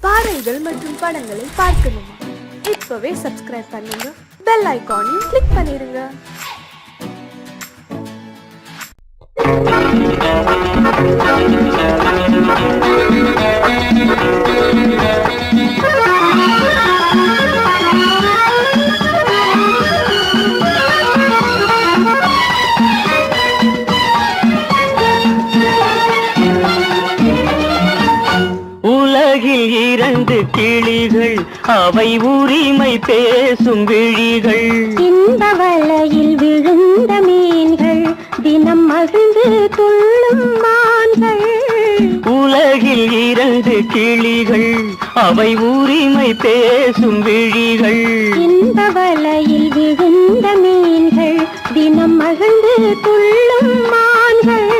பாடல்கள் மற்றும் படங்களை பார்க்கணுமா? இப்பவே சப்ஸ்கிரைப் பண்ணுங்க, பெல் ஐகானையும் கிளிக் பண்ணிருங்க. உலகில் இரண்டு கிளிகள், அவை உரிமை பேசும் விழிகள். இந்த வலையில் விழுந்த மீன்கள், தினம் மகிழ்ந்து துள்ளும் மான்கள். உலகில் இரண்டு கிளிகள், அவை உரிமை பேசும் விழிகள். இந்த வலையில் விழுந்த மீன்கள், தினம் மகிழ்ந்து துள்ளும் மான்கள்.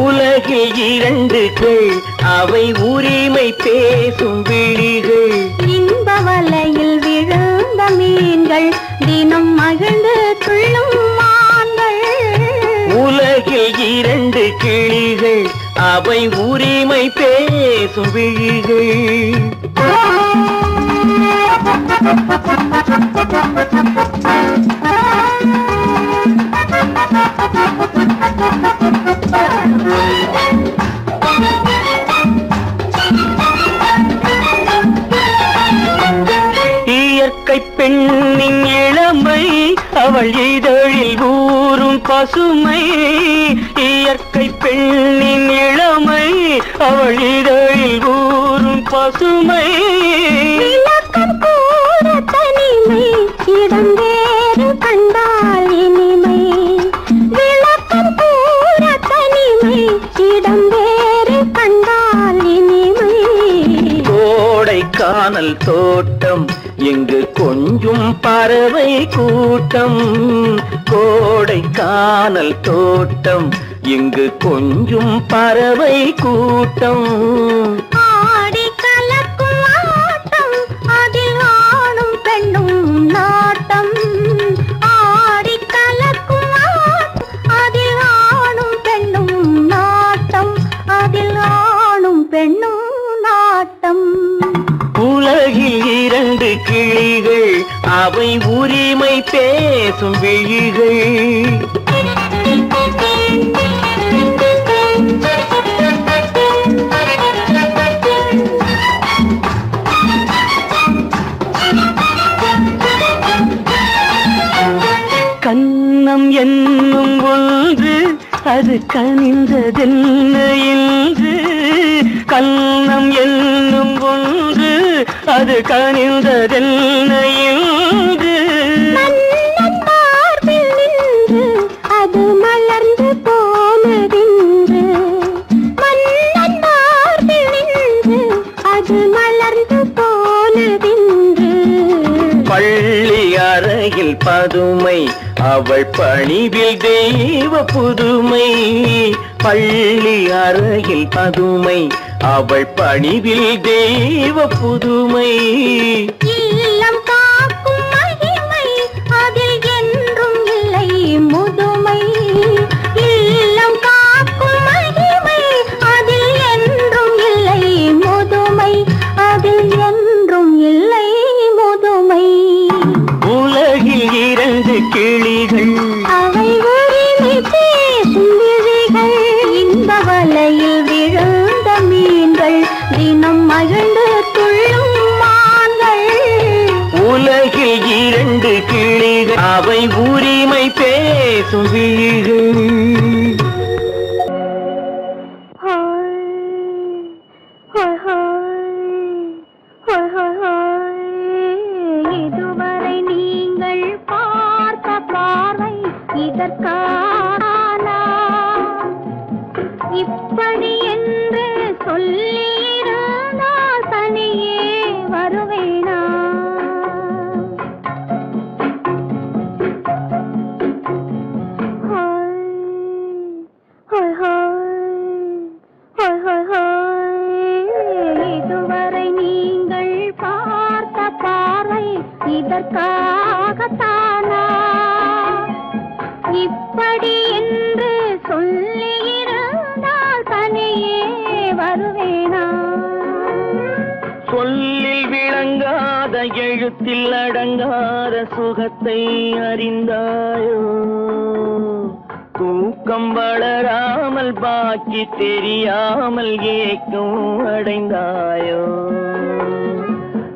உலகில் இரண்டு கிள், அவை உரிமை பேசும் விழிகள். இந்த வலையில் விழுந்த மீன்கள், தினம் மகிழ்ந்து துள்ளும் மான்கள். உலகில் இரண்டு கிளிகள், அவை உரிமை பேசும் விழிகள். இயற்கை பெண்ணின் இளமை, அவள் இதழில் ஊறும் பசுமை. இயற்கை பெண்ணின் இளமை, அவள் இதழில் ஊறும் பசுமை. விளக்கம் கூற தனிமை, இடம் வேறு கண்டால் இனிமை. விளக்கம் கூற தனிமை, இடம் வேறு கண்டால் இனிமை. கோடைக்கானல் தோட்டம், இங்கு கொஞ்சும் பறவை கூட்டம். கோடைக்கானல் தோட்டம், இங்கு கொஞ்சும் பறவை கூட்டம். ஆடி கலக்கும் ஆட்டம், அதில் ஆணும் பெண்ணும் நாட்டம். ஆடி கலக்கும் ஆட்டம், அதில் ஆணும் பெண்ணும் நாட்டம். அதில் ஆணும் பெண்ணும் நாட்டம். உலகில் இரண்டு கிளிகள், அவை உரிமை பேசும் விழிகள். கன்னம் என்னும் ஒன்று, அது கனிந்ததென்ன என்று. கன்னம் என்னும் ஒன்று, அது கனிந்ததென்ன என்று. மன்னன் மார்பில் நின்று, அது மலர்ந்து போனதென்று. மன்னன் மார்பில் நின்று, அது மலர்ந்து போனதென்று. பள்ளி அறையில் பதுமை, அவள் பணிவில் தெய்வ புதுமை. பள்ளி அறையில் பதுமை, அவள் பணிவில் தெய்வ புதுமை. இல்லம் காக்கும் மகிமை, அதில் என்றும் இல்லை முதுமை. இல்லம் காக்கும் மகிமை, அதில் என்றும் இல்லை முதுமை. அதில் என்றும் இல்லை முதுமை. உலகில் இரண்டு கிளிகள், அவை உரிமை பேசும் விழிகள். இந்த வலையில் விழுந்த மீன்கள், தினம் மகிழ்ந்து துள்ளும் மான்கள். உலகில் இரண்டு கிளிகள், அவை உரிமை பேசும் விழிகள். இதுவரை நீங்கள் பார்த்த பார்வை இதற்கான, இப்படி என்று சொல்லியிருந்தால் தனியே வருவேனா? இதுவரை நீங்கள் பார்த்த பார்வை இதற்காகத்தானா? இப்படி என்று சொல்லியிருந்தால் தனியே வருவேனா? சொல்லில் விளங்காத எழுத்தில் அடங்காத சுகத்தை அறிந்தாயோ தூக்கம் வளராமல் பாக்கி தெரியாமல் ஏக்கம் அடைந்தாயோ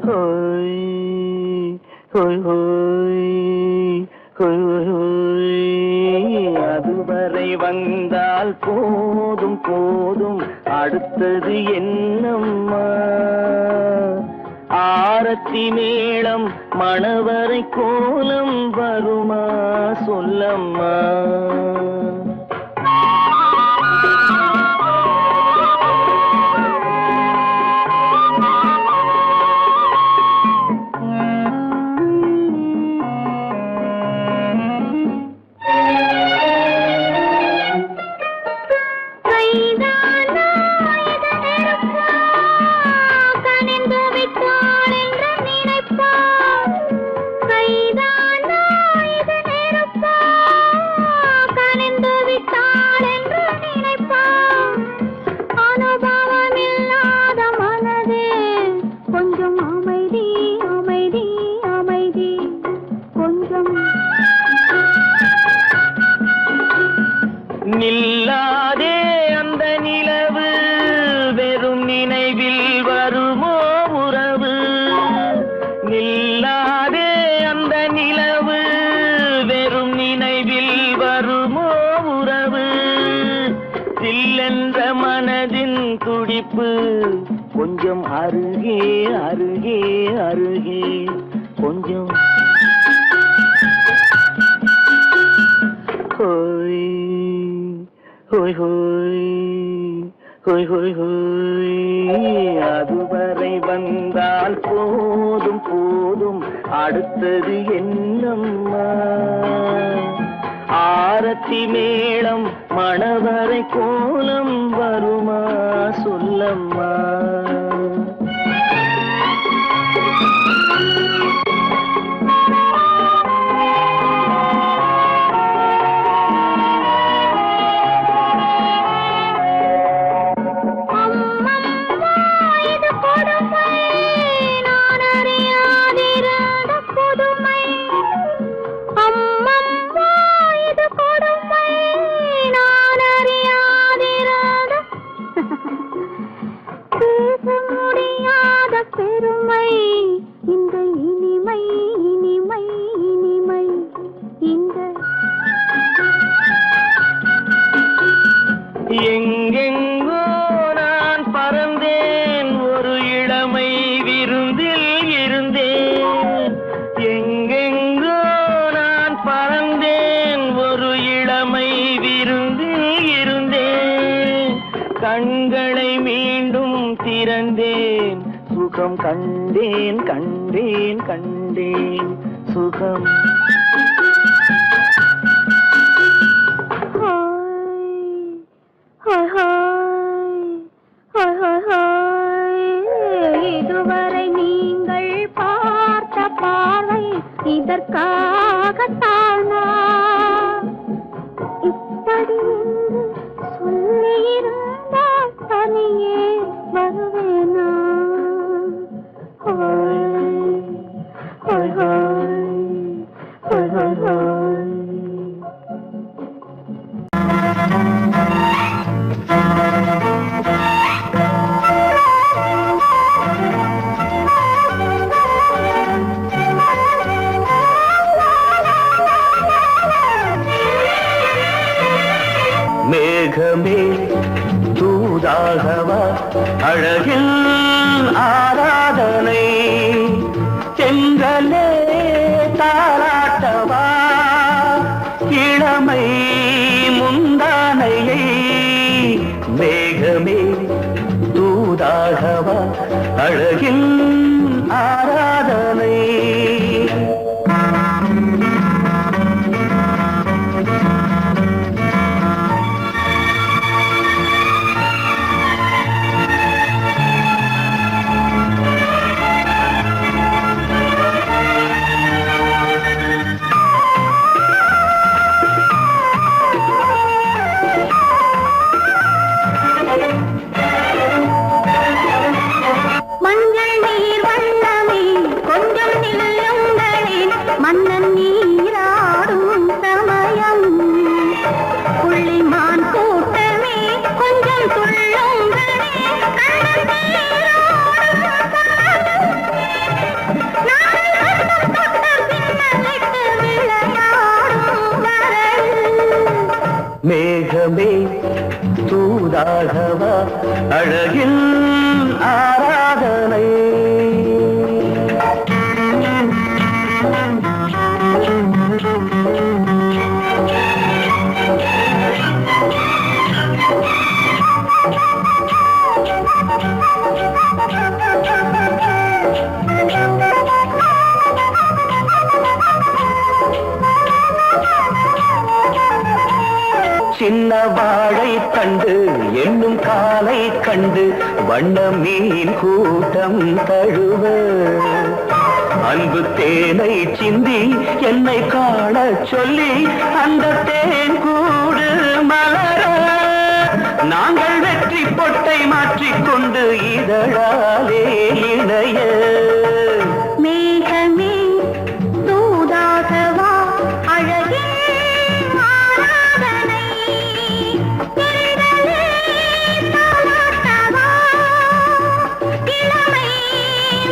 ஹோய் ஹோய் ஹோய் ஹோய் ஹோய் அதுவரை வந்தால் போதும் போதும் அடுத்தது என்னம்மா ஆரத்தி மேளம் மணவரை கோலம் வருமா சொல்லம்மா நில்லாதே அந்த நிலவு வெறும் நினைவில் வருமோ உறவு நில்லாதே அந்த நிலவு வெறும் நினைவில் வருமோ உறவு சில்லென்ற மனதின் துடிப்பு கொஞ்சம் அருகே அருகே அருகே கொஞ்சம் ஹோய் ஹோய் ஹோய் ஹோய் ஹோய் ஹோய் அதுவரை வந்தால் போதும் போதும் அடுத்தது என்னம்மா ஆரத்தி மேளம் மணவரை கோலம் வருமா சொல்லம்மா எங்கெங்கோ நான் பறந்தேன் ஒரு இளமை விருந்தில் இருந்தேன் எங்கெங்கோ நான் பறந்தேன் ஒரு இளமை விருந்தில் இருந்தேன் கண்களை மீண்டும் திறந்தேன் சுகம் கண்டேன் கண்டேன் கண்டேன் சுகம் இதுவரை நீங்கள் பார்த்த பார்வை இதற்காகத்தானா இப்படி என்று சொல்லியிருந்தால் தனியே வருவேனா ஹோய் ஹோய் ஹோய் ஹோய் ஹோய் மேகமே தூதாகவா அழகில் ஆராதனை செங்கலே தாராட்டவா இளமை முந்தானையை மேகமே தூதாகவா அழகில் ஆராதனை மஞ்சள் அழகில் ஆராதனை. சின்ன வாழை கண்டு என்னும் காலை கண்டு வண்ண மீன் கூட்டம் தழுவ அன்பு தேனை சிந்தி என்னை காண சொல்லி அந்த தேன் கூடு மலர நாங்கள் வெற்றி பொட்டை மாற்றிக்கொண்டு இதழாலே இணைய மேகமே தூதாகவா அழகே ஆராதனை தென்றலே தாலாட்டவா இளமை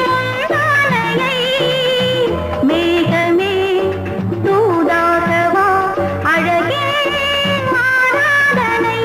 முந்தானையை மேகமே தூதாகவா அழகே ஆராதனை.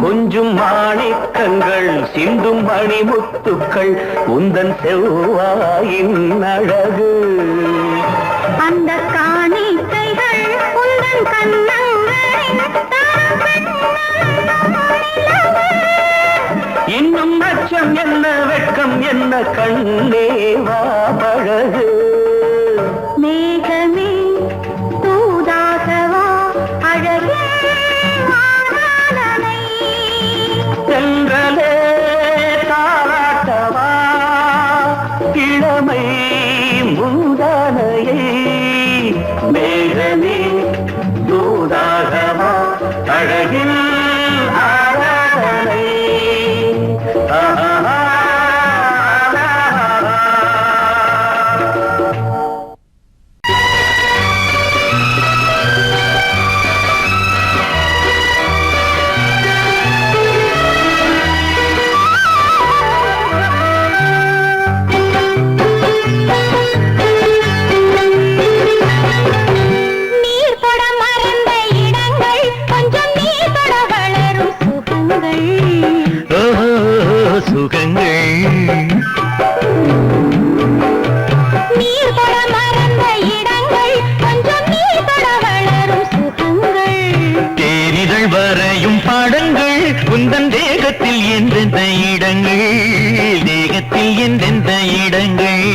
கொஞ்சும் மாணிக்கங்கள் சிந்தும் மணிமுத்துக்கள் உந்தன் செவ்வாயின் அழகு அந்த காணிக்கைகள் உந்தன் கண்ணங்களின் இன்னும் அச்சம் என்ன வெட்கம் என்ன கண்ணேவா பழகு மேகமே தூதாகவா அழகே ஆராதனை தென்றலே தாராட்டவா இளமை மூதானையை மேகமே தூதாகவா அழகில் ஆராதனை. நீர் தொட மறந்த இடங்கள் கொஞ்சம் நீர் தொட வளரும் சுகங்கள் சுகங்கள் நீர் தொட மறந்த இடங்கள் கொஞ்சம் நீர் தொட வளரும் சுகங்கள் தேரிதழ் வரையும் பாடங்கள் உந்தன் தேகத்தில் எந்தெந்த இடங்கள் தேகத்தில் எந்தெந்த இடங்கள்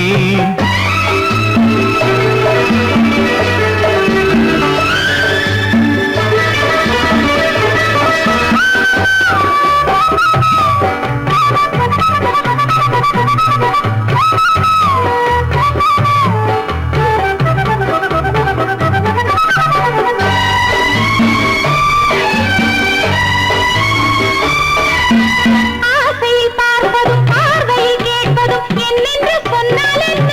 ஆசையில் பார்ப்பதும் பார்வையில் கேட்பதும் என்னென்று சொன்னால் என்ன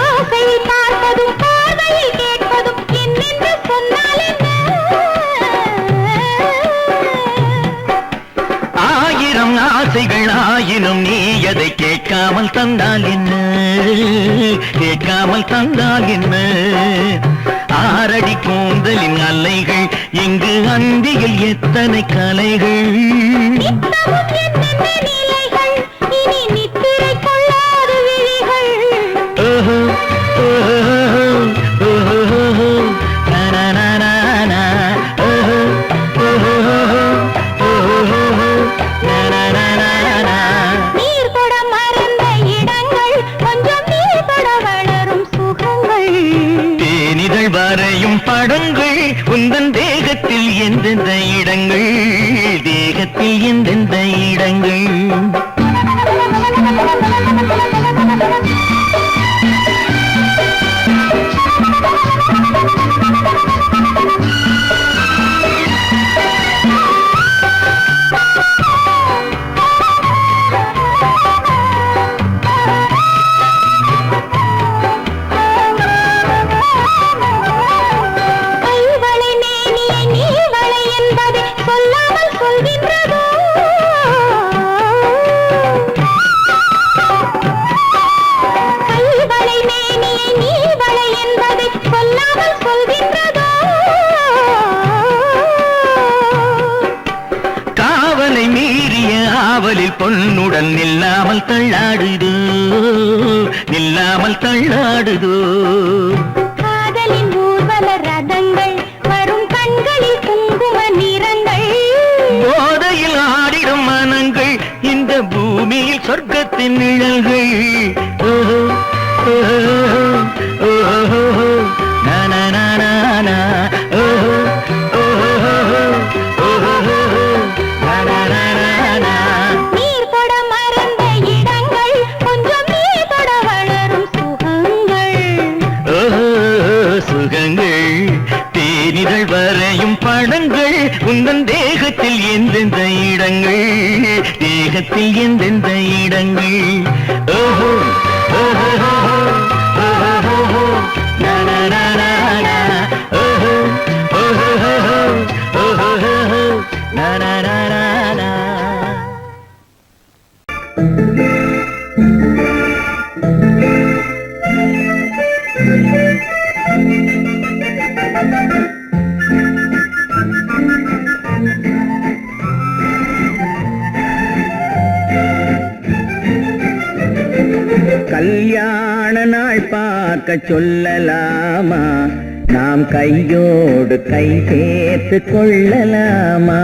ஆசையில் பார்ப்பதும் பார்வையில் கேட்பதும் என்னென்று சொன்னால் என்ன ஆயிரம் ஆசைகள் ஆயினும் நீ அதை கேட்காமல் தந்தால் என்ன கேட்காமல் தந்தால் என்ன ஆரடி கூந்தலின் அலைகள் இங்கு அந்தியில் எத்தனை கலைகள் நித்தமும் என்னென்ன நிலைகள் இனி நித்திரை கொள்ளாத விழிகள் ஓஹோ ஓஹோ ஓஹோ நனனனனா ஓஹோ ஓஹோ ஓஹோ நனனனனா நீர் தொட மறந்த இடங்கள் கொஞ்சம் நீர் தொட வளரும் சுகங்கள் தேனிதழ் வரையும் படங்கள் உந்தன் தேகத்தில் எந்தெந்த இடங்கள் தேகத்தில் எந்தெந்த இடங்கள் சொல்கின்றதோ கைவளை மேனியை நீ வளை என்பதை சொல்லாமல் சொல்கின்றதோ காவலை மீறிய ஆவலில் பொன்னுடன் நில்லாமல் தள்ளாடுதோ நில்லாமல் தள்ளாடுதோ காதலின் ஊர்வல ரதங்கள் வரும் கண்களில் குங்கும நிறங்கள் போதையில் ஆடிடும் மனங்கள் இந்த பூமியில் சொர்க்கத்தின் நிழல்கள் ஓஹோ, ஓஹோ, ஓஹோ, நா, நா, நா, நா, நா, ஓஹோ, ஓஹோ, ஓஹோ, நா, நா, நா, நா, நா. நீர் தொட மறந்த இடங்கள் கொஞ்சம் நீ தொட வளரும் சுகங்கள் ஓஹோ, சுகங்கள் தேனிதழ் வரையும் படங்கள் உந்தன் தேகத்தில் எந்தெந்த இடங்கள் தேகத்தில் எந்தெந்த இடங்கள் ஓஹோ, ஓஹோ, ஓஹோ, நா, நா, நா, நா, நா, ஓஹோ, ஓஹோ, ஓஹோ, நா, நா, நா, நா, நா. கல்யாண நாள் பார்க்க சொல்லலாமா நாம் கையோடு கை சேர்த்து கொள்ளலாமா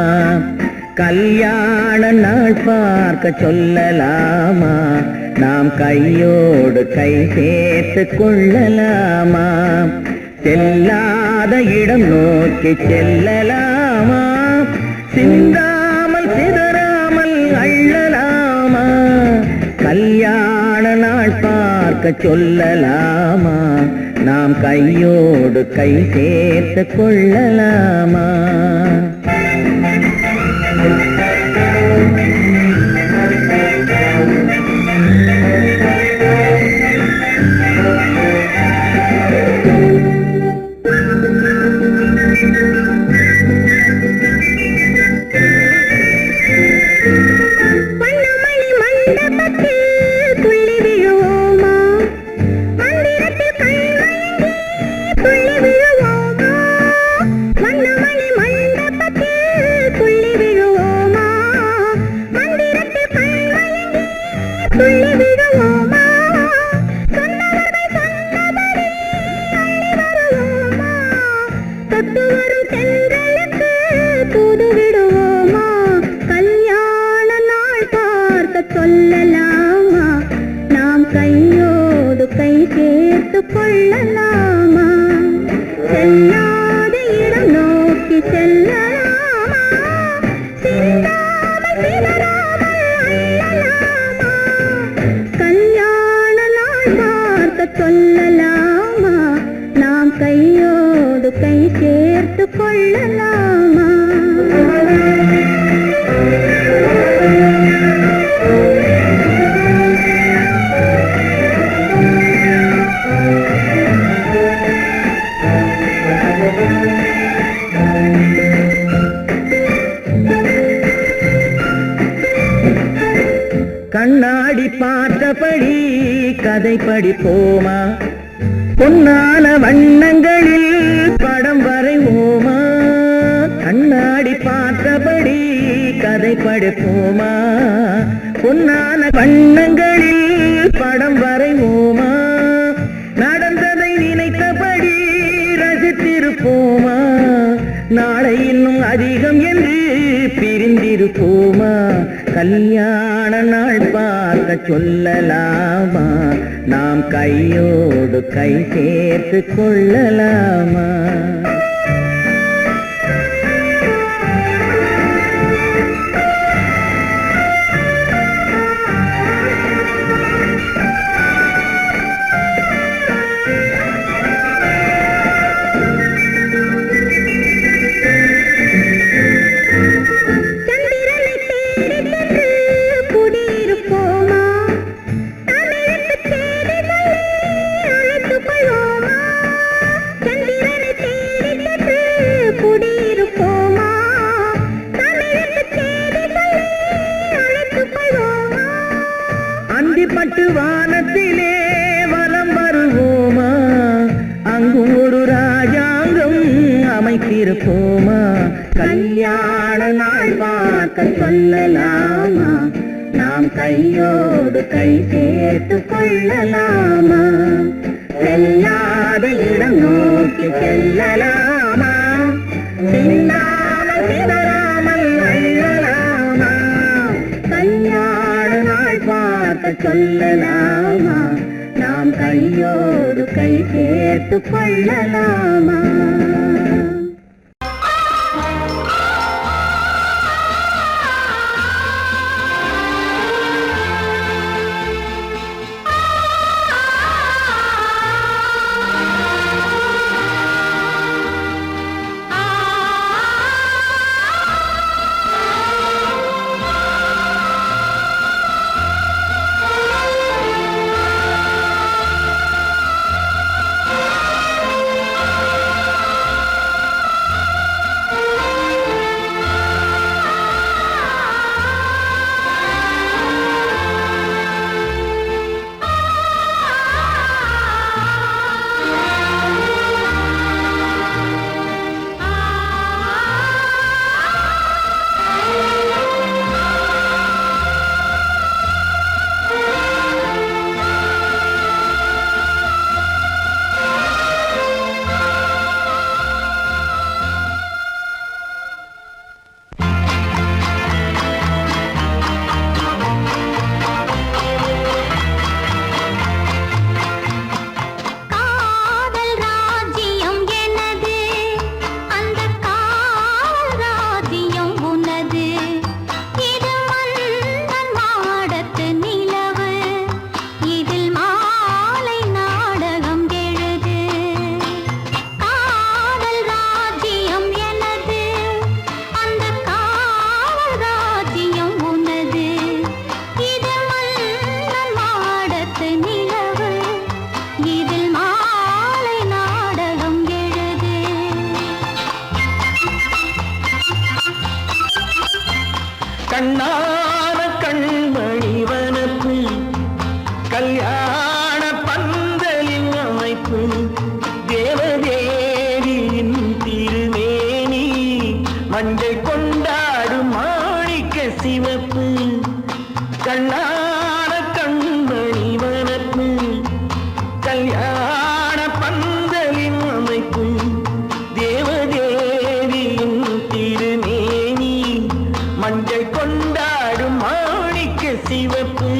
கல்யாண நாள் பார்க்க சொல்லலாமா நாம் கையோடு கை சேர்த்து கொள்ளலாமா செல்லாத இடம் நோக்கி செல்லலாமா சிந்தாமல் சிதறாமல் அள்ளலாமா கல்யாண நாள் பார்க்க சொல்லலாமா நாம் கையோடு கை சேர்த்து கொள்ளலாமா சொல்லலாமா நாம் கையோடு கை சேர்த்து கொள்ளலாமா செல்லாத இடம் நோக்கி செல்லலாமா சிந்தாமல் சிதறாமல் அள்ளலாமா கல்யாண நாள் பார்க்க சொல்லலாமா நாம் கையோடு கை சேர்த்து கொள்ளலாமா கண்ணாடி பார்த்தபடி கதை படிப்போமா பொன்னான வண்ணங்களில் படம் வரைவோமா கண்ணாடி பார்த்தபடி கதை படிப்போமா பொன்னான வண்ணங்களில் படம் வரைவோமா நடந்ததை நினைத்தபடி ரசித்திருப்போமா நாளை இன்னும் அதிகம் என்று பிரிந்திருப்போமா கல்யாண நாள் பார்க்க சொல்லலாமா நாம் கையோடு கை சேர்த்து கொள்ளலாமா தேடி இருப்போமா, கல்யாண நாள் பார்க்க சொல்லலாமா, நாம் கையோடு கை சேர்த்து கொள்ளலாமா, செல்லாத இடம் நோக்கி செல்லலாமா, சின்னாமல் சிதறாமல் அள்ளலாமா, கல்யாண நாள் பார்க்க சொல்லலாமா, நாம் கையோடு கை சேர்த்து கொள்ளலாமா. கண்ணான கண்மணி வனப்பு, கல்யாண பந்தலின் அமைப்பு, தேவதேவியின் திருமேனி, மஞ்சள் கொண்டாடும் மாணிக்க சிவப்பு, கண்ணான கண்மணி வனப்பு, கல்யாண பந்தலின் அமைப்பு, தேவதேவியின் திருமேனி, மஞ்சள் கொண்டாடும் மாணிக்க சிவப்பு,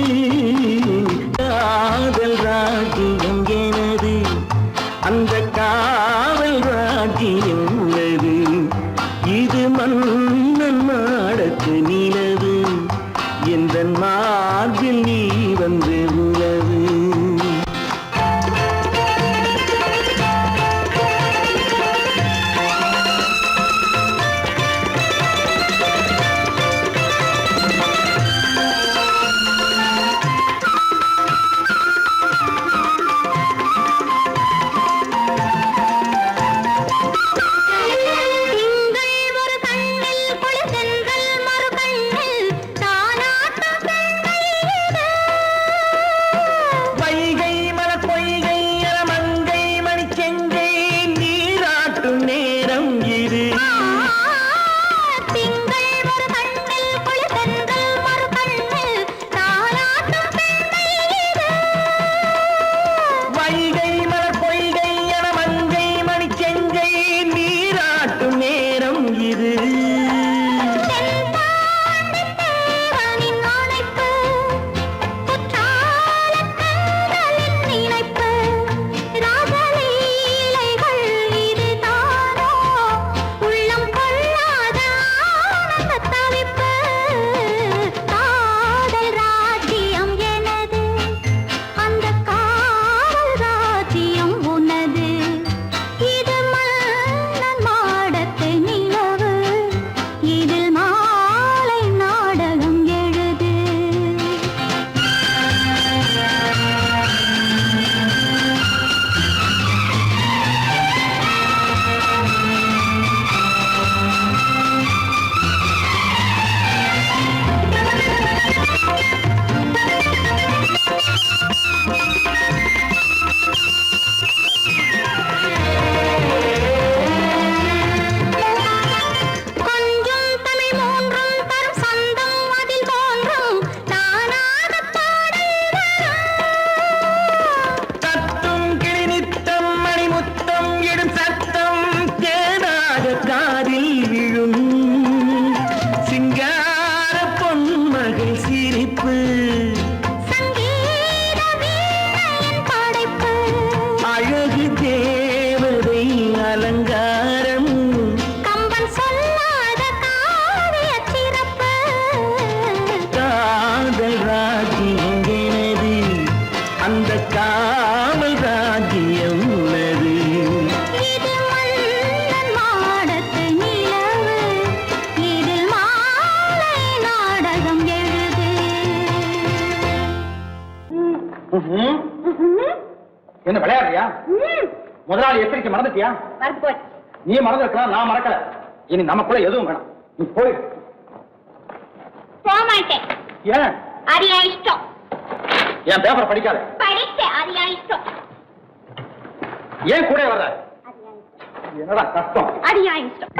காதல் ராஜ்யம் எனது, அந்த காவல் ராஜ்யம் உள்ளது, இது மன்னன் மாடத்து நிலவு, எந்த மார்பில் நீ வந்து உலவு. என்ன விளையாடுறியா? முதலாளி எச்சரிக்கை மறந்துட்டியா? நீ மறந்துருக்கலாம், நான் மறக்கல. இனி நமக்குள்ள எதுவும் வேணாம், நீ போய். போக மாட்டேன். ஏன்? அது என் இஷ்டம். என் பேப்பர் படிக்காத. படிச்சேன், அது என் இஷ்டம். ஏன் கூட வர்ற? என்னடா கஷ்டம்? அது என் இஷ்டம்.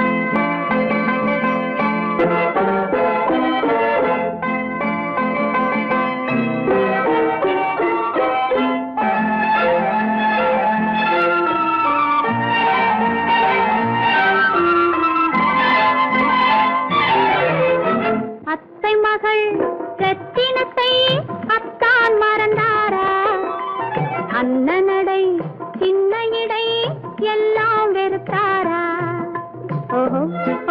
அத்தை மகள் ரத்தினத்தை அத்தான் மறந்தாரா? அண்ணனடை சின்ன இடை எல்லாம் வெறுத்தாரா? ஓஹோ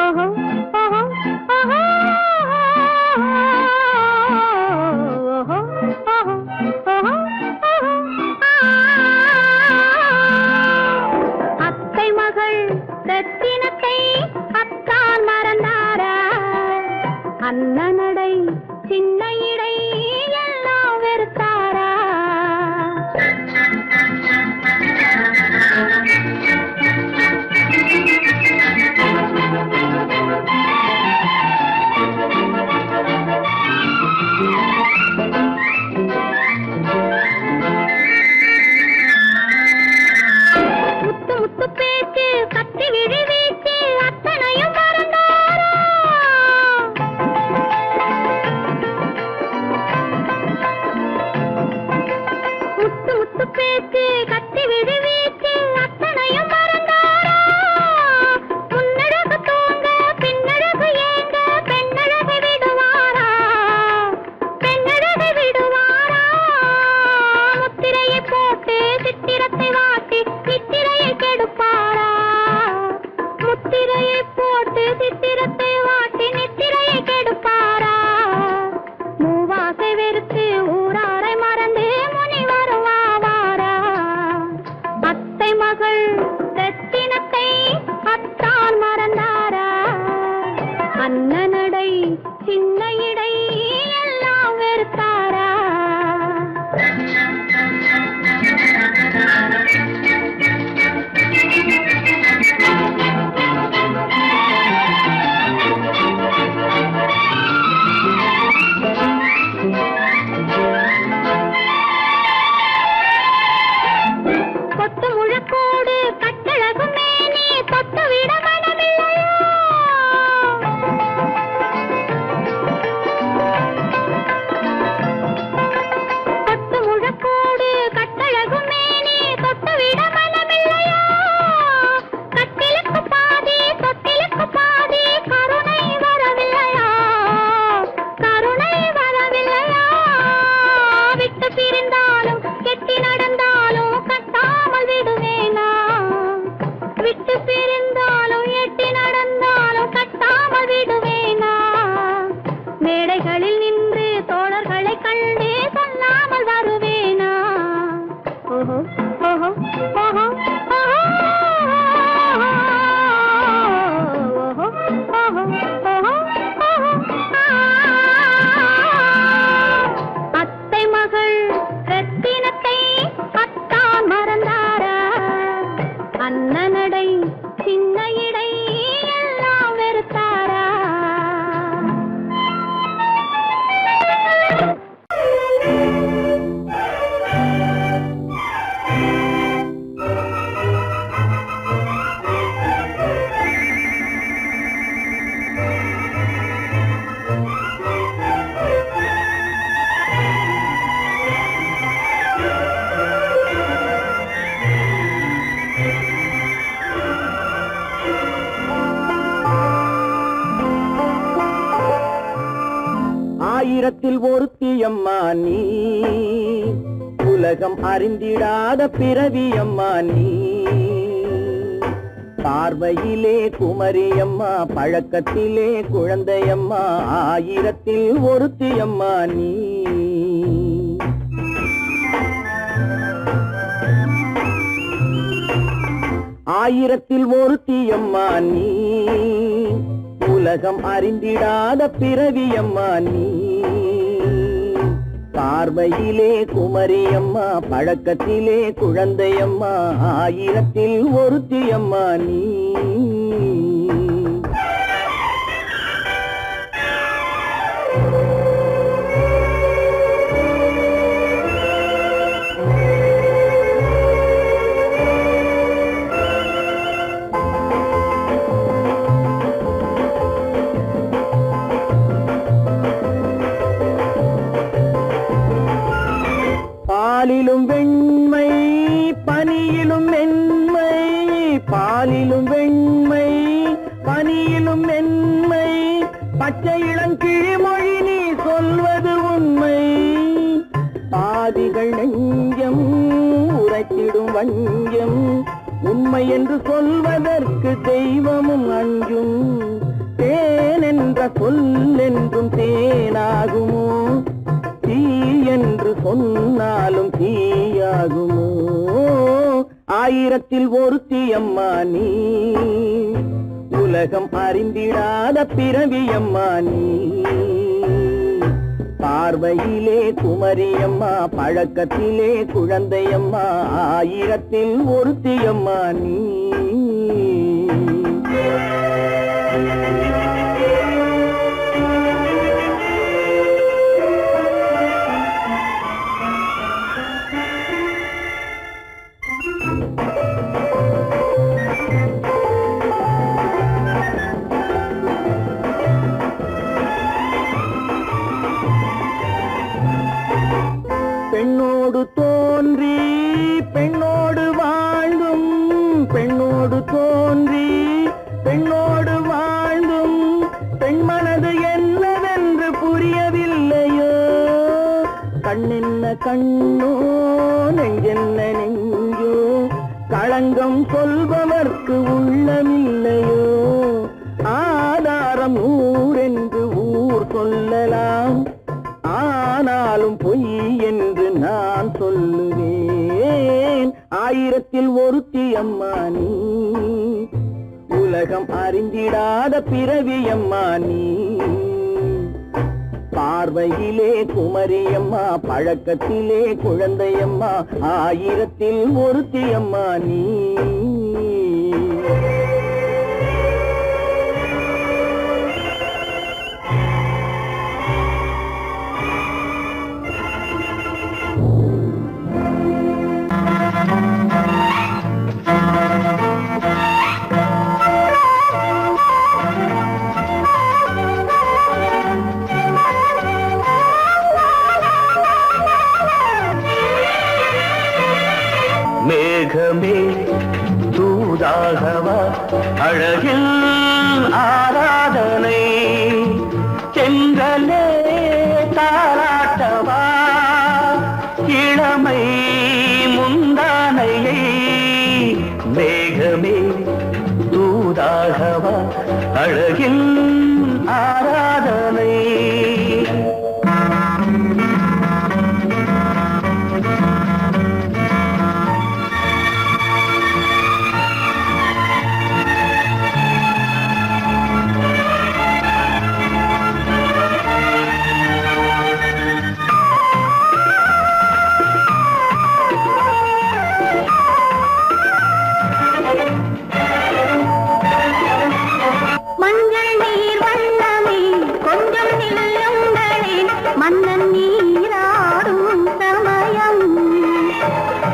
ஓஹோ ஓஹோ ஓஹோ ஓஹோ ஓஹோ ஓஹோ. அத்தை மகள் ரத்தினத்தை அத்தான் மறந்தாரா? அண்ணனடை சின்ன இடை எல்லாம் வெறுத்தாரா? முத்து முத்து பேச்சு கத்தி விழி வீச்சு அத்தனையும் மறந்தாரா? முத்து முத்து பேச்சு கத்தி விழி வீச்சு அத்தனையும் மறந்தாரா? முன்னழகு தூங்க பின்னழகு ஏங்க பெண்ணழகை விடுவாரா? பெண்ணழகை விடுவாரா? முத்திரையை போட்டு சித்திரத்தை வாட்டி சித்திரையை கெடுப்பாரா? முத்திரையை போட்டு சித்திரத்தை வாட்டி நித்திரையை கெடுப்பாரா? மூவாசை வெறுத்து ஊராரை மறந்து முனி வருவாரா? அத்தை மகள் ரத்தினத்தை அத்தான் மறந்தாரா? அண்ணனடை சின்ன இடை எல்லாம் வெறுத்தாரா? கொத்து முழக்கோடு கட்டழகு மேனி தொட்டு விட மனமில்லையா? கொத்து முழக்கோடு கட்டழகு மேனி தொட்டு விட மனமில்லையா? கட்டிலுக்கு பாதி தொட்டிலுக்கு பாதி கருணை வரவில்லையா? கருணை வரவில்லையா? விட்டு பிரிந்தாலும் கெட்டி நடந்தாலும் கட்டாமல் விடுவேனா? விட்டு பிரிந்தாலும் எட்டி நடந்தாலும் கட்டாமல் விடுவேனா? மேடைகளில் நின்று தோழர்களை கண்டு சொல்லாமல் வருவேனா? ஓஹோ ஓஹோ ஓஹோ ஓஹோ ஓஹோ ஓஹோ ஓஹோ ஓஹோ. அத்தை மகள் ரத்தினத்தை அத்தான் மறந்தாரா? அண்ணனடை சின்ன இடை எல்லாம் வெறுத்தாரா? ஆயிரத்தில் ஒருத்தியம்மா நீ, உலகம் அறிந்திடாத பிறவியம்மா நீ. பார்வையிலே குமரியம்மா, பழக்கத்திலே குழந்தையம்மா, ஆயிரத்தில் ஒருத்தியம்மா நீ. ஆயிரத்தில் ஒருத்தியம்மா நீ, உலகம் அறிந்திடாத பிறவியம்மா நீ. பார்வையிலே குமரியம்மா, பழக்கத்திலே குழந்தையம்மா, ஆயிரத்தில் ஒருத்தியம்மா நீ. பாலிலும் வெண்மை பனியிலும் மென்மை, பாலிலும் வெண்மை பனியிலும் மென்மை, பச்சை இளங்கிழிமொழி நீ சொல்வது உண்மை. பாதிகள் நெஞ்சம் உரைத்திடும் வஞ்சம், உண்மை என்று சொல்வதற்கு தெய்வமும் அஞ்சும். தேன் என்ற சொல் என்றும் தேனாகுமோ, தீ என்று சொன்னாலும் தீயாகுமோ. ஆயிரத்தில் ஒருத்தியம்மா நீ, உலகம் அறிந்திடாத பிறவியம்மா நீ. பார்வையிலே குமரியம்மா, பழக்கத்திலே குழந்தையம்மா, ஆயிரத்தில் ஒருத்தியம்மா நீ. பெண்ணோடு தோன்றி பெண்ணோடு வாழ்ந்தும், பெண்ணோடு தோன்றி பெண்ணோடு வாழ்ந்தும், பெண் மனது என்னவென்று புரியவில்லையோ. கண்ணென்ன கண்ணோ, நெஞ்சென்ன நெஞ்சோ, களங்கம் சொல்பவர்க்கு உள்ளமில்லையோ. ஆதாரம் ஊரென்று ஊர் சொல்லலாம், ஆனாலும் பொய் என்று நான் சொல்லுவேன். ஆயிரத்தில் ஒருத்தியம்மா நீ, உலகம் அறிந்திடாத பிறவியம்மா நீ. பார்வையிலே குமரியம்மா, பழக்கத்திலே குழந்தையம்மா, ஆயிரத்தில் ஒருத்தியம்மா நீ. மேகமே தூதாகவா, அழகில் ஆராதனை, செங்கலே தாராட்டவா, இளமை முந்தானையை. மேகமே தூதாகவா, அழகில் ஆராதனை. மஞ்சள் நீர் வண்ணமே கொஞ்சம் நில்லுங்களேன், மன்னன் நீராடும் சமயம்.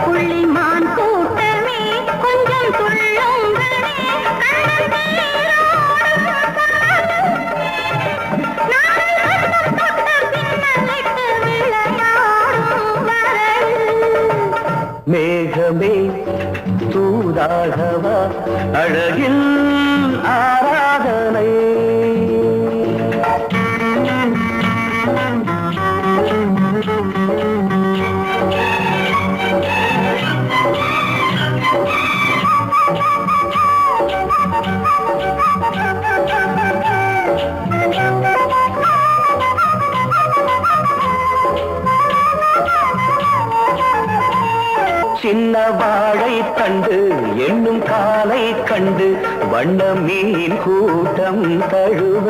புள்ளிமான் கூட்டமே கொஞ்சம் துள்ளுங்களே, கண்ணன் நீராடும் மேகமே தூதாகவா, அழகில் ஆராதனை. சின்ன வாழை தண்டு என்னும் காலை கண்டு வண்ண மீன் கூட்டம் தழுவ,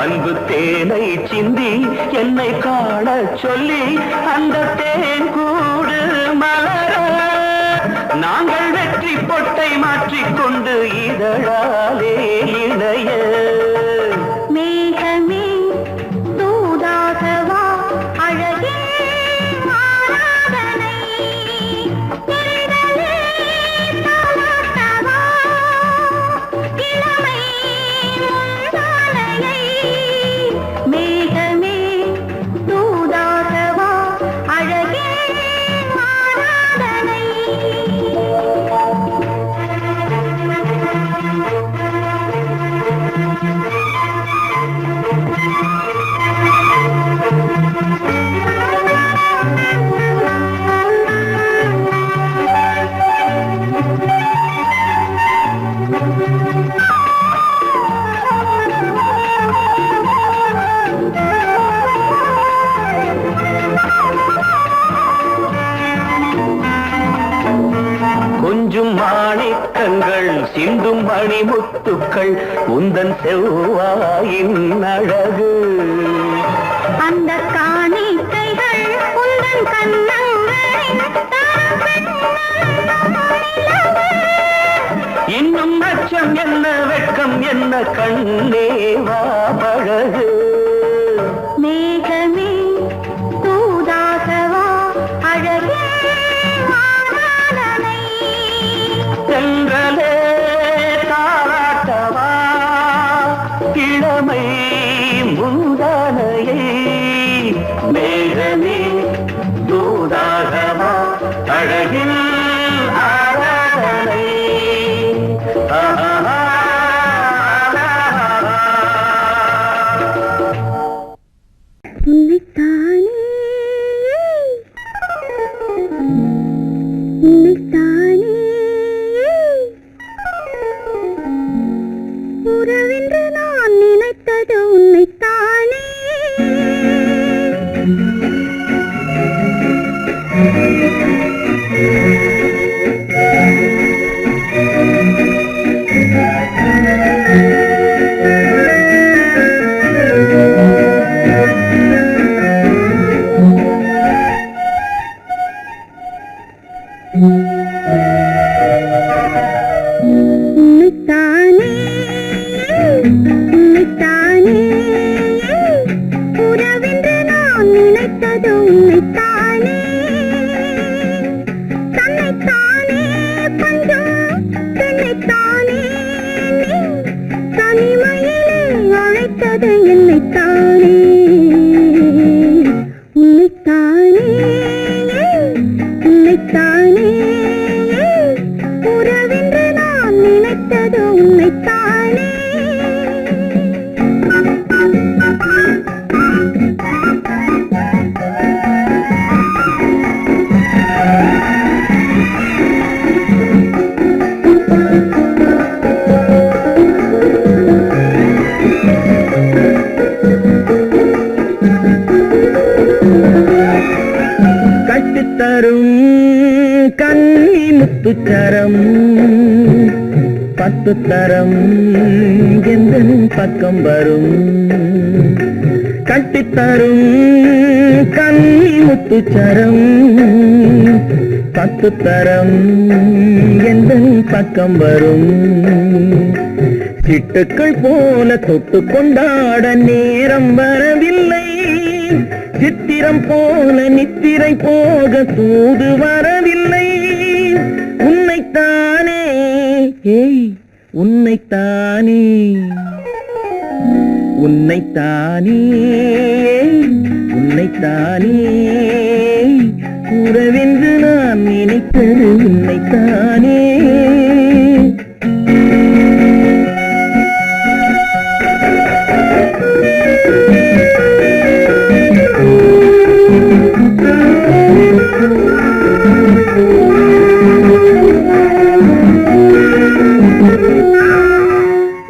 அன்பு தேனை சிந்தி என்னை காண சொல்லி அந்த தேன் கூடு மலர நாங்கள் வெற்றி பொட்டை மாற்றிக்கொண்டு இதழாலே இணைய மேகமே தூதாகவா அழகே ஆராதனை எரிதலே தாலாட்டவா இளமை முந்தானையை மேகமே தூதாகவா அழகே ஆராதனை கொஞ்சும் மாணிக்கங்கள் சிந்தும் மணிமுத்துக்கள் உந்தன் செவ்வாயின் அழகு அந்த காணிக்கைகள் உந்தன் கண்ணங்களின் இன்னும் அச்சம் என்ன வெட்கம் என்ன கண்ணேவா பழகு மேகமே தூதாகவா அழகே ஆராதனை சென்றலே தாராட்டவா இளமை முந்தானையை மேகமே தூதாகவா அழகில் ஆராதனை உன்னைத்தானே உன்னைத்தானே உறவென்று நான் நினைத்தது உன்னைத்தானே உன்னைத்தானே உன்னைத்தானே உறவென்று நான் நினைத்தது உன்னைத்தானே தன்னைத்தானே பஞ்சம் தன்னைத்தானே தனிமையிலே அழைத்தது என்னைத்தானே உன்னைத்தானே உன்னைத்தானே உறவென்று நான் நினைத்தது உன்னைத்தானே கட்டித்தரும் கன்னி முத்துச்சரம் 10 தரம் எந்த பக்கம் வரும் கட்டித்தரும் கன்னி முத்துச்சரம் 10 தரம் எந்த பக்கம் வரும் சிட்டுக்கள் போல தொட்டு கொண்டாட நேரம் வரவில்லை சித்திரம் போல நித்திரை போக தூது வரவில்லை உன்னைத்தானே ஏய் உன்னைத்தானே உன்னைத்தானே உன்னைத்தானே உறவென்று நான் நினைத்தது உன்னைத்தானே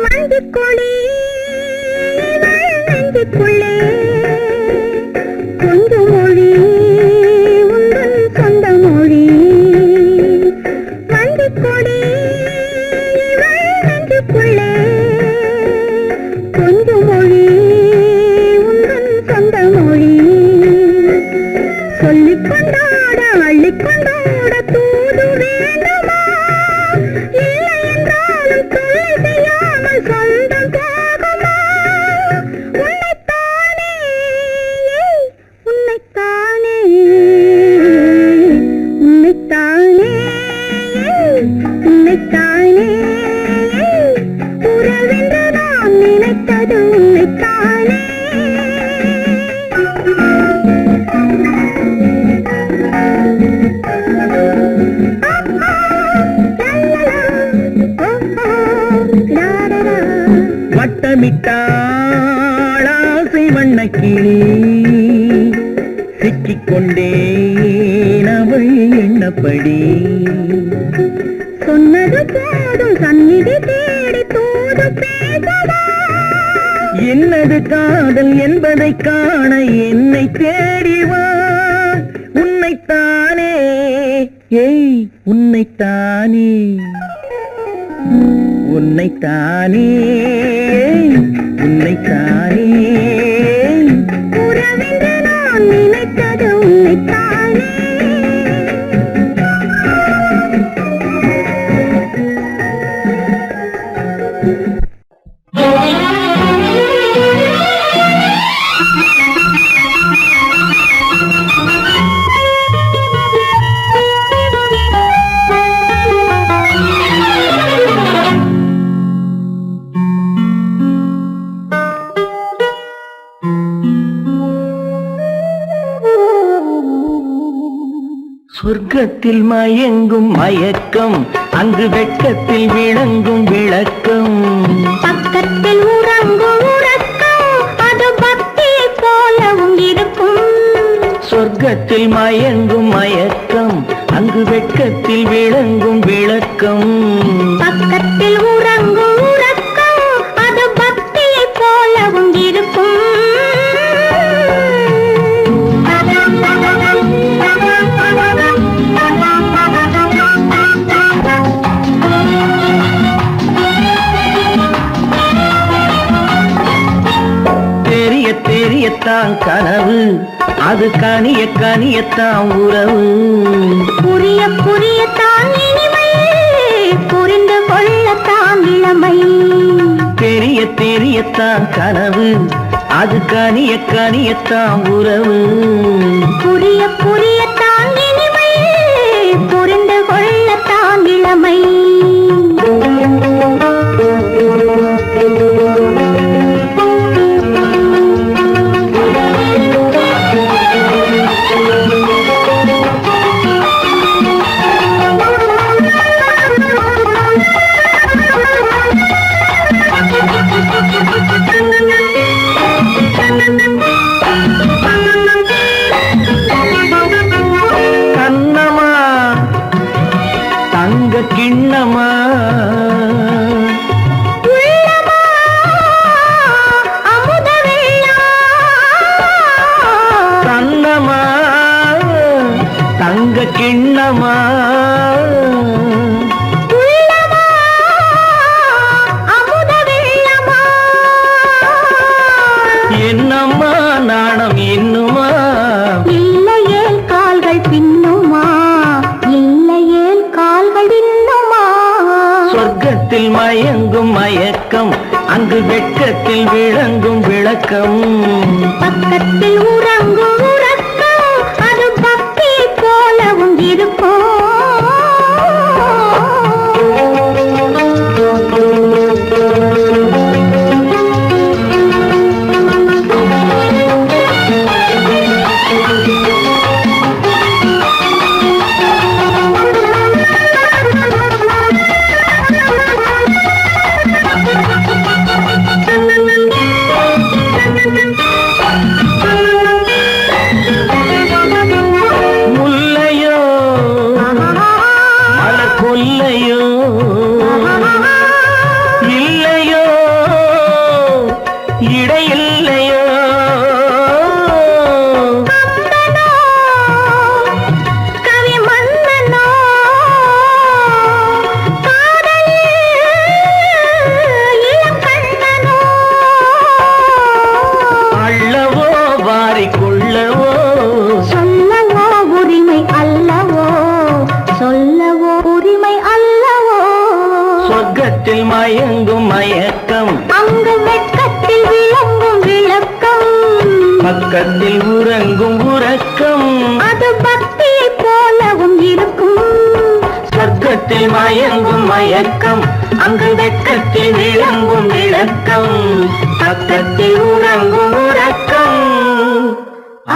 மஞ்சக்கொடி நெஞ்சுக்குள்ளே கொஞ்சம் மொழி உங்கள் சொந்த மொழி மஞ்சக்கொடி அள்ளிக்கொண்டாட அள்ளிக்கொண்டாட தூது வேண்டுமா? இல்லை என்றாலும் தொல்லை செய்யாமல் சொந்தம் போகுமா? உன்னைத்தானே உன்னைத்தானே உன்னைத்தானே உன்னைத்தானே உறவென்று நான் நினைத்தது உன்னைத்தானே. வட்டமிட்டாள் ஆசை வண்ணக்கிளி சிக்கிக்கொண்டேன் அவள் எண்ணப்படி. சொன்னது போதும் சந்நிதி தேடி தூது பேசவா? என்னது காதல் என்பதை காண என்னை தேடிவா. உன்னைத்தானே ஏய் உன்னைத்தானே உன்னைத்தானே உன்னைத்தானே உறவென்று நான் நினைத்தது உன்னைத்தானே. சொர்க்கத்தில் மயங்கும் மயக்கம் அங்கு வெட்கத்தில் விளங்கும் விளக்கம். பக்கத்தில் உறங்கும் உறக்கம் அது பக்தியை போலவும் இருக்கும். சொர்க்கத்தில் மயங்கும் மயக்கம் அங்கு வெட்கத்தில் விளங்கும் விளக்கம். பக்கத்தில் உறங்கும் உறக்கம் அது பக்தியை போலவும் இருக்கும். தெரிய தெரியத்தான் கனவு அது கனிய கனியத்தான் உறவு. புரிய புரியத்தான் இனிமை புரிந்து கொள்ளத்தான் இளமை. தெரிய தெரியத்தான் கனவு அது கனிய கனியத்தான் உறவு. புரிய புரியத்தான் இனிமை புரிந்து கொள்ளத்தான் இளமை. கண்ணமா தங்க கிண்ணமா உள்ளமா அமுத வெள்ளம். கண்ணமா தங்க கிண்ணமா உள்ளமா அமுத வெள்ளமா. என்னம்மா நாணம் இன்னுமா. இல்லையேல் கால்கள் பின்னுமா இல்லையேல் கால்கள் பின்னுமா. சொர்க்கத்தில் மயங்கும் மயக்கம் அங்கு வெட்கத்தில் விளங்கும் விளக்கம். பக்கத்தில் உறங்கும் உறக்கம் அது பக்தியை போலவும் இருக்கும். பக்கத்தில் உறங்கும் உறக்கம் அது பக்தியை போலவும் இருக்கும். சொர்க்கத்தில் மயங்கும் மயக்கம் அங்கு வெட்கத்தில் விளங்கும் விளக்கம். பக்கத்தில் உறங்கும் உறக்கம்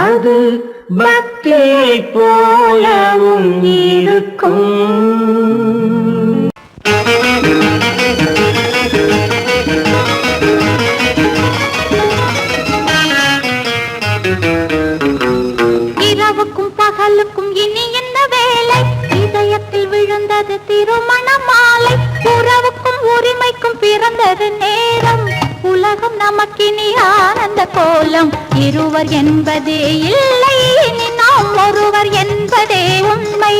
அது பக்தியை போலவும் இருக்கும். இரவுக்கும் பகலுக்கும் இனி என்ன வேலை? இதயத்தில் விழுந்தது திருமண மாலை. உறவுக்கும் உரிமைக்கும் பிறந்தது நேரம். உலகம் நமக்கினி ஆனந்த கோலம். இருவர் என்பதே இல்லை, இனி நாம் ஒருவர் என்பதே உண்மை.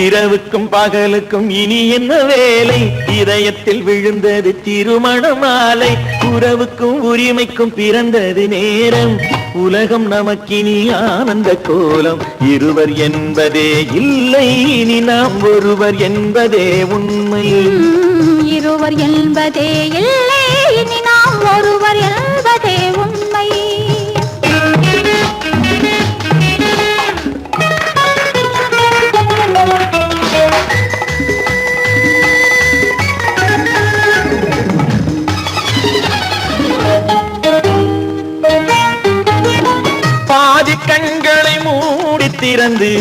இரவுக்கும் பகலுக்கும் இனி என்ன வேலை? இதயத்தில் விழுந்தது திருமண மாலை. உறவுக்கும் உரிமைக்கும் பிறந்தது நேரம். உலகம் நமக்கினி ஆனந்த கோலம். இருவர் என்பதே இல்லை, இனி நாம் ஒருவர் என்பதே உண்மை. இருவர் என்பதே இல்லை, இனி நாம் ஒருவர் என்பதே உண்மை. பாதி கண்களை மூடி திறந்து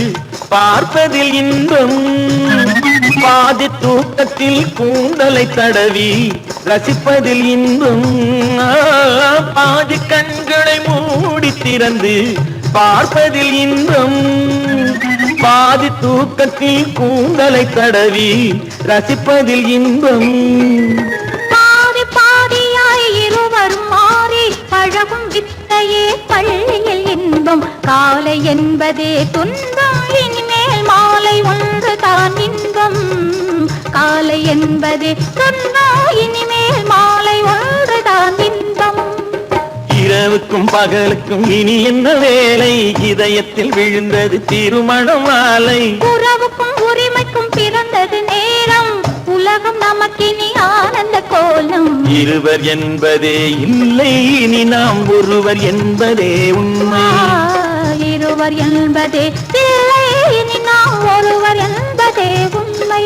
பார்ப்பதில் இன்பம். பாதி தூக்கத்தில் கூந்தலை தடவி ரசிப்பதில் இன்பம். பாதி கண்களை மூடி திறந்து பார்ப்பதில் இன்பம். பாதி தூக்கத்தில் கூந்தலை தடவி ரசிப்பதில் இன்பம். பாதி பாதியாய் இருவரும் மாறி பழகும் வித்தையே பள்ளியில் இன்பம். காலை என்பதே துன்பம், இனிமேல் மாலை ஒன்று தான் இன்பம். காலை என்பதே துன்பம், இனிமேல் மாலை ஒன்று தான் இன்பம். இரவுக்கும் பகலுக்கும் இனி என்ன வேலை? இதயத்தில் விழுந்தது திருமண மாலை. உறவுக்கும் உரிமைக்கும் பிறந்தது நேரம். உலகம் நமக்கினி ஆனந்த கோலம். இருவர் என்பதே இல்லை, இனி நாம் ஒருவர் என்பதே உண்மை. இருவர் என்பதே இல்லை, இனி நாம் ஒருவர் என்பதே உண்மை.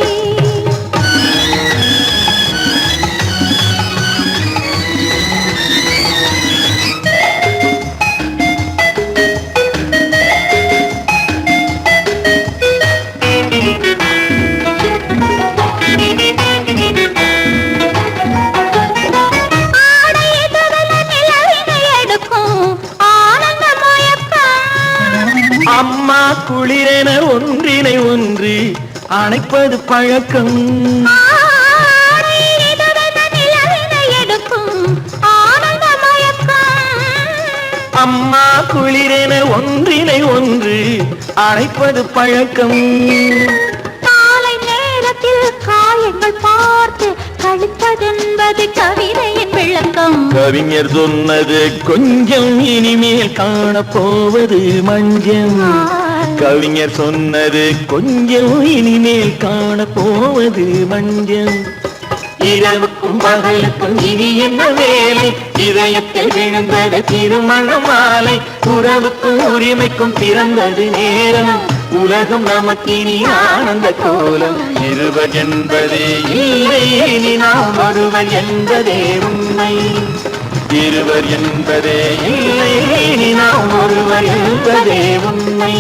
அம்மா குளிரென ஒன்றினை ஒன்று அணைப்பது பழக்கம். அம்மா குளிரென ஒன்றினை ஒன்று அணைப்பது பழக்கம். காலை நேரத்தில் காயங்கள் பார்த்து கழிப்பதென்பது கவிதையின் விளக்கம். கவிஞர் சொன்னது கொஞ்சம், இனிமேல் காணப்போவது மஞ்சம். கவிஞர் சொன்னது கொஞ்சம், இனிமேல் காணப்போவது மஞ்சம். இரவுக்கும் பகலுக்கும் இனி என்ன வேலை? இதயத்தில் விழுந்தது திருமண மாலை. உறவுக்கும் உரிமைக்கும் பிறந்தது நேரம். உலகம் நமக்கினி ஆனந்த கோலம். இருவர் என்பதே இல்லை, இனி நாம் ஒருவர் என்பதே உண்மை. இருவர் என்பதே இல்லை, இனி நாம் ஒருவர் என்பதே உண்மை.